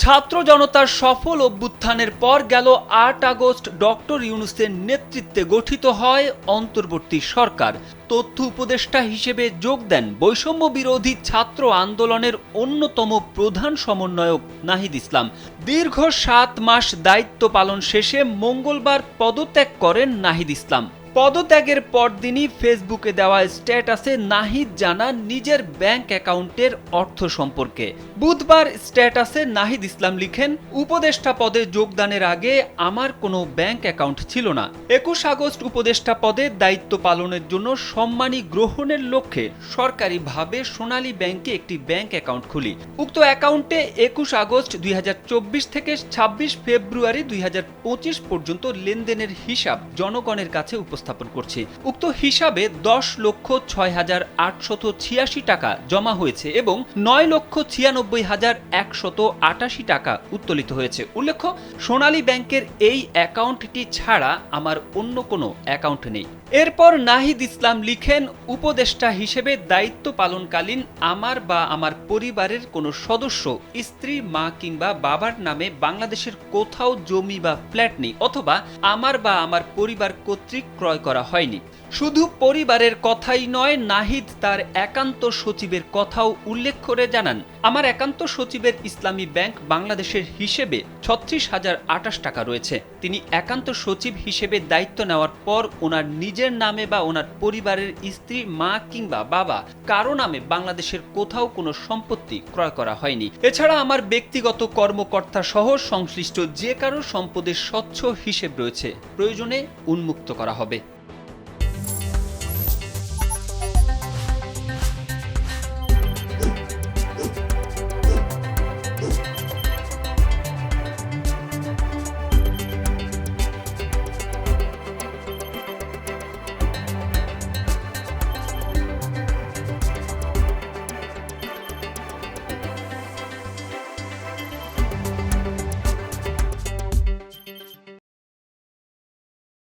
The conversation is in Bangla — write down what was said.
ছাত্র জনতার সফল অভ্যুত্থানের পর গেল ৮ আগস্ট ডক্টর ইউনূসের নেতৃত্বে গঠিত হয় অন্তর্বর্তী সরকার। তথ্য উপদেষ্টা হিসেবে যোগ দেন বৈষম্য বিরোধী ছাত্র আন্দোলনের অন্যতম প্রধান সমন্বয়ক নাহিদ ইসলাম। দীর্ঘ ৭ মাস দায়িত্ব পালন শেষে মঙ্গলবার পদত্যাগ করেন নাহিদ ইসলাম। পদত্যাগের পরদিনই ফেসবুকে দেওয়া স্ট্যাটাসে নাহিদ জানান নিজের ব্যাংক অ্যাকাউন্টের অর্থ সম্পর্কে। বুধবার স্ট্যাটাসে নাহিদ ইসলাম লিখেন, উপদেষ্টা পদে যোগদানের আগে আমার কোনো ব্যাংক অ্যাকাউন্ট ছিল না। ২১ আগস্ট উপদেষ্টা পদে দায়িত্ব পালনের জন্য সম্মানী গ্রহণের লক্ষ্যে সরকারিভাবে সোনালী ব্যাংকে একটি ব্যাংক অ্যাকাউন্ট খুলি। উক্ত অ্যাকাউন্টে ২১ আগস্ট ২০২৪ থেকে ২৬ ফেব্রুয়ারি ২০২৫ পর্যন্ত লেনদেনের হিসাব জনগণের কাছে উপস্থাপন করছি। উক্ত হিসাবে ১০,৬,৮৮৬ টাকা জমা হয়েছে এবং ৯,৯৬,১৮৮ টাকা উত্তোলিত হয়েছে। উল্লেখ্য, সোনালী ব্যাংকের এই অ্যাকাউন্টটি ছাড়া আমার অন্য কোনো অ্যাকাউন্ট নেই। এরপর নাহিদ ইসলাম লিখেন, উপদেষ্টা হিসেবে দায়িত্ব পালনকালীন আমার বা আমার পরিবারের কোনো সদস্য, স্ত্রী, মা কিংবা বাবার নামে বাংলাদেশের কোথাও জমি বা ফ্ল্যাট নেই অথবা আমার বা আমার পরিবার কর্তৃক ক্রয় করা হয়নি। শুধু পরিবারের কথাই নয়, নাহিদ তার একান্ত সচিবের কথাও উল্লেখ করে জানান, আমার একান্ত সচিবের ইসলামী ব্যাংক বাংলাদেশের হিসেবে ৩৬,০২৮ টাকা রয়েছে। তিনি একান্ত সচিব হিসেবে দায়িত্ব নেওয়ার পর ওনার নিজের নামে বা ওনার পরিবারের স্ত্রী, মা কিংবা বাবা কারো নামে বাংলাদেশের কোথাও কোনো সম্পত্তি ক্রয় করা হয়নি। এছাড়া আমার ব্যক্তিগত কর্মকর্তা সহ সংশ্লিষ্ট যে কারো সম্পদের স্বচ্ছ হিসেব রয়েছে, প্রয়োজনে উন্মুক্ত করা হবে।